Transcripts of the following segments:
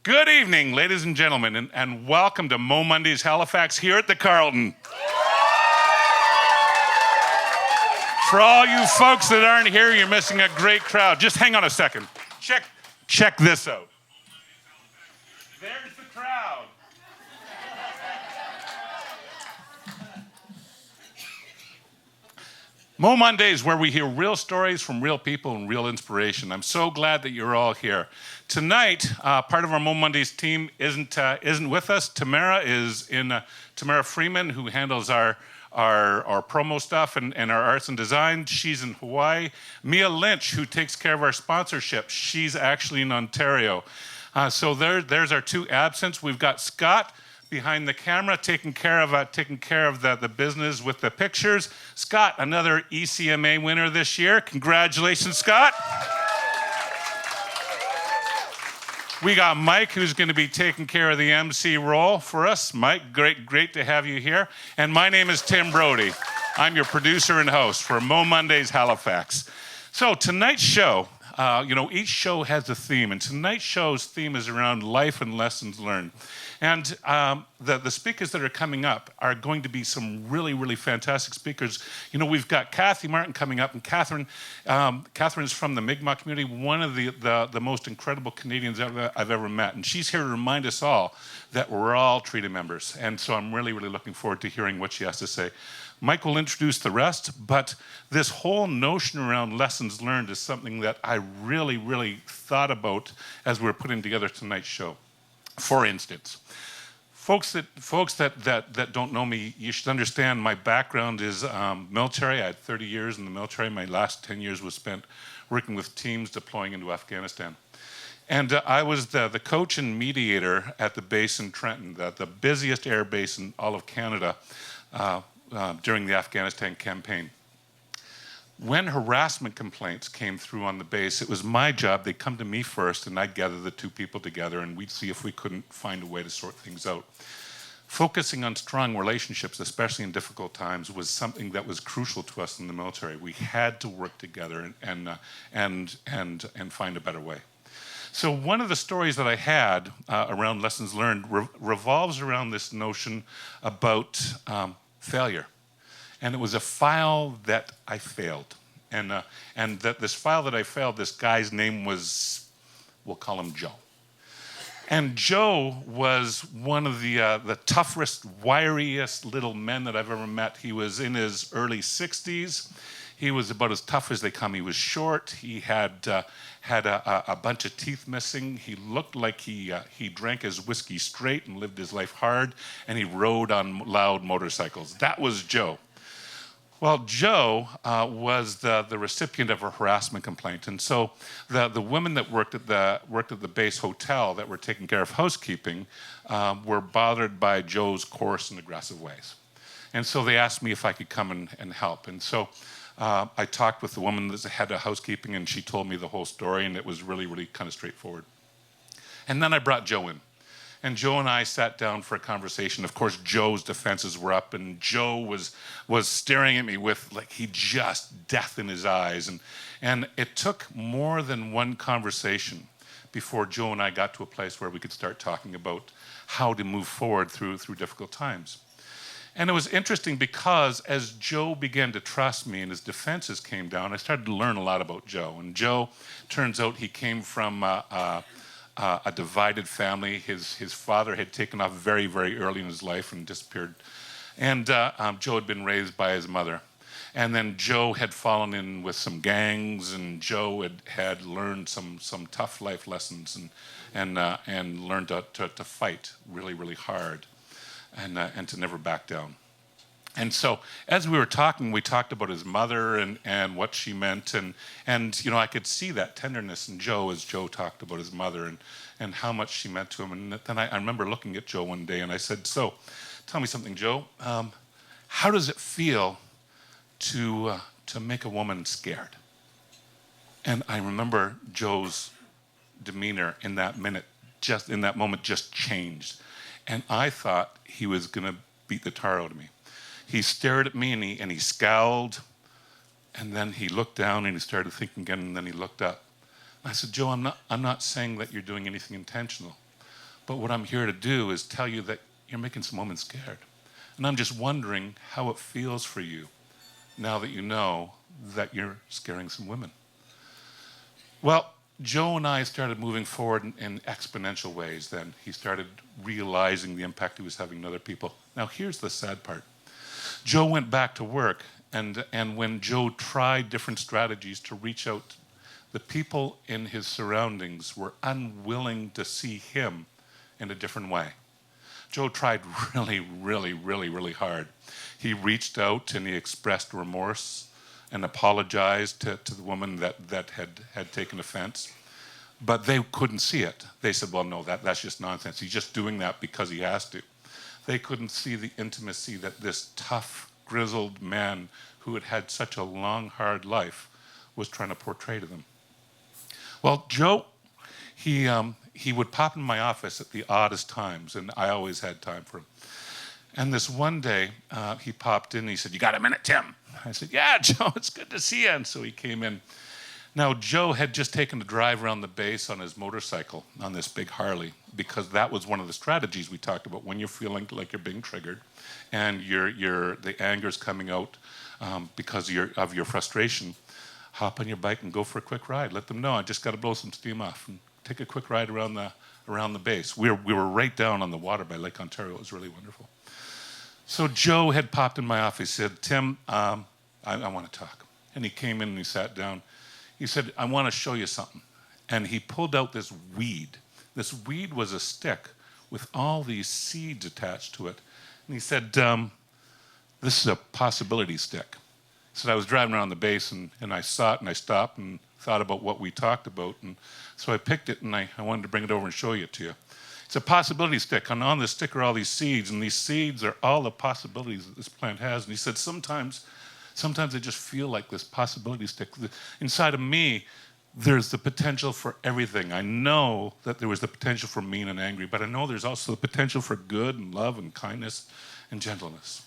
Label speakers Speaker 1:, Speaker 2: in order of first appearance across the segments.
Speaker 1: Good evening, ladies and gentlemen, and welcome to Mo Monday's Halifax here at the Carleton. For all you folks that aren't here, you're missing a great crowd. Just hang on a second. Check this out. There's the crowd. Mo Monday is where we hear real stories from real people and real inspiration. I'm so glad that you're all here. Tonight, part of our Mo Mondays team isn't with us. Tamara Freeman, who handles our promo stuff and our arts and design. She's in Hawaii. Mia Lynch, who takes care of our sponsorship. She's actually in Ontario. So there's our two absents. We've got Scott behind the camera, taking care of the business with the pictures. Scott, another ECMA winner this year. Congratulations, Scott. We got Mike, who's going to be taking care of the MC role for us. Mike, great to have you here. And my name is Tim Brodie. I'm your producer and host for Mo Mondays Halifax. So tonight's show, each show has a theme, and tonight's show's theme is around life and lessons learned. And the speakers that are coming up are going to be some really, really fantastic speakers. We've got Kathy Martin coming up, and Catherine's from the Mi'kmaq community, one of the most incredible Canadians I've ever met. And she's here to remind us all that we're all treaty members. And so I'm really, really looking forward to hearing what she has to say. Mike will introduce the rest, but this whole notion around lessons learned is something that I really, really thought about as we were putting together tonight's show. For instance, folks that don't know me, you should understand my background is military. I had 30 years in the military. My last 10 years was spent working with teams deploying into Afghanistan. And I was the coach and mediator at the base in Trenton, the busiest air base in all of Canada during the Afghanistan campaign. When harassment complaints came through on the base, it was my job. They'd come to me first, and I'd gather the two people together, and we'd see if we couldn't find a way to sort things out. Focusing on strong relationships, especially in difficult times, was something that was crucial to us in the military. We had to work together and find a better way. So one of the stories that I had around lessons learned revolves around this notion about failure. And it was a file that I failed. And that this file that I failed, this guy's name was, we'll call him Joe. And Joe was one of the toughest, wiriest little men that I've ever met. He was in his early 60s. He was about as tough as they come. He was short. He had a bunch of teeth missing. He looked like he drank his whiskey straight and lived his life hard. And he rode on loud motorcycles. That was Joe. Well, Joe was the recipient of a harassment complaint, and so the women that worked at the base hotel that were taking care of housekeeping were bothered by Joe's coarse and aggressive ways, and so they asked me if I could come and help. And so I talked with the woman that had the housekeeping, and she told me the whole story, and it was really, really kind of straightforward. And then I brought Joe in. And Joe and I sat down for a conversation. Of course, Joe's defenses were up, and Joe was staring at me with just death in his eyes. And it took more than one conversation before Joe and I got to a place where we could start talking about how to move forward through difficult times. And it was interesting because as Joe began to trust me and his defenses came down, I started to learn a lot about Joe. And Joe, turns out he came from a divided family. His father had taken off very, very early in his life and disappeared. And Joe had been raised by his mother. And then Joe had fallen in with some gangs, and Joe had learned some tough life lessons and learned to fight really, really hard and to never back down. And so as we were talking, we talked about his mother and what she meant. And I could see that tenderness in Joe as Joe talked about his mother and how much she meant to him. And then I remember looking at Joe one day and I said, so tell me something, Joe. How does it feel to make a woman scared? And I remember Joe's demeanor in that moment just changed. And I thought he was going to beat the tar out of me. He stared at me and he scowled, and then he looked down and he started thinking again, and then he looked up. I said, Joe, I'm not saying that you're doing anything intentional, But what I'm here to do is tell you that you're making some women scared. And I'm just wondering how it feels for you now that you know that you're scaring some women. Well, Joe and I started moving forward in exponential ways then. He started realizing the impact he was having on other people. Now, here's the sad part. Joe went back to work, and when Joe tried different strategies to reach out, the people in his surroundings were unwilling to see him in a different way. Joe tried really hard. He reached out and he expressed remorse and apologized to the woman that had taken offense. But they couldn't see it. They said, well, no, that's just nonsense. He's just doing that because he has to. They couldn't see the intimacy that this tough, grizzled man who had had such a long, hard life was trying to portray to them. Well, Joe, he would pop in my office at the oddest times, and I always had time for him. And this one day, he popped in and he said, you got a minute, Tim? I said, yeah, Joe, it's good to see you. And so he came in. Now, Joe had just taken a drive around the base on his motorcycle on this big Harley, because that was one of the strategies we talked about when you're feeling like you're being triggered and the anger's coming out because of your frustration. Hop on your bike and go for a quick ride. Let them know I just got to blow some steam off and take a quick ride around the base. We were right down on the water by Lake Ontario. It was really wonderful. So Joe had popped in my office. He said, Tim, I want to talk. And he came in and he sat down. He said, I want to show you something. And he pulled out this weed. This weed was a stick with all these seeds attached to it. And he said, this is a possibility stick. He said, I was driving around the base and I saw it and I stopped and thought about what we talked about. And so I picked it and I wanted to bring it over and show it to you. It's a possibility stick. And on this stick are all these seeds. And these seeds are all the possibilities that this plant has. And he said, sometimes I just feel like this possibility stick. Inside of me, there's the potential for everything. I know that there was the potential for mean and angry, but I know there's also the potential for good and love and kindness and gentleness.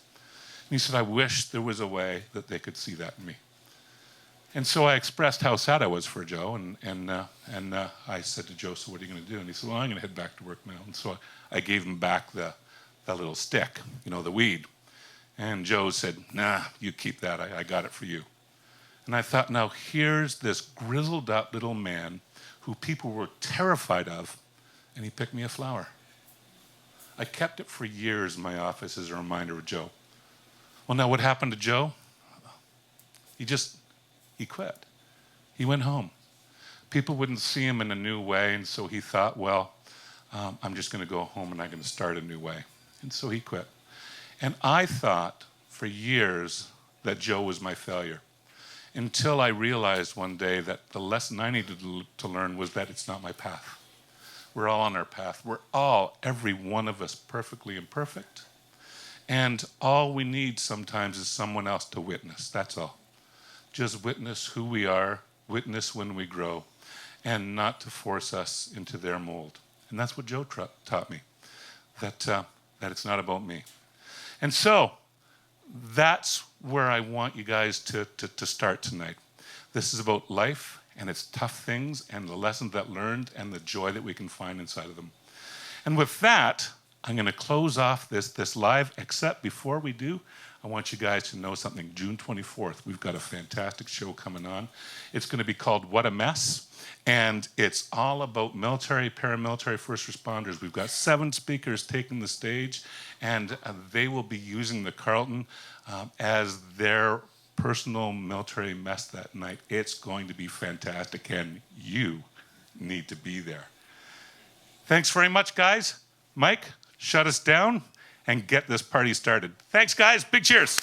Speaker 1: And he said, I wish there was a way that they could see that in me. And so I expressed how sad I was for Joe, and I said to Joe, so what are you going to do? And he said, well, I'm going to head back to work now. And so I gave him back that little stick, the weed. And Joe said, nah, you keep that. I got it for you. And I thought, now here's this grizzled up little man who people were terrified of, and he picked me a flower. I kept it for years in my office as a reminder of Joe. Well, now what happened to Joe? He quit. He went home. People wouldn't see him in a new way, and so he thought, well, I'm just going to go home and I'm going to start a new way. And so he quit. And I thought for years that Joe was my failure, until I realized one day that the lesson I needed to learn was that it's not my path. We're all on our path. We're all, every one of us, perfectly imperfect. And all we need sometimes is someone else to witness. That's all. Just witness who we are, witness when we grow, and not to force us into their mold. And that's what Joe taught me, that it's not about me. And so that's where I want you guys to start tonight. This is about life and its tough things and the lessons that learned and the joy that we can find inside of them. And with that, I'm going to close off this live, except before we do, I want you guys to know something. June 24th, we've got a fantastic show coming on. It's going to be called What a Mess, and it's all about military, paramilitary, first responders. We've got 7 speakers taking the stage, and they will be using the Carleton as their personal military mess that night. It's going to be fantastic, and you need to be there. Thanks very much, guys. Mike, shut us down and get this party started. Thanks, guys. Big cheers.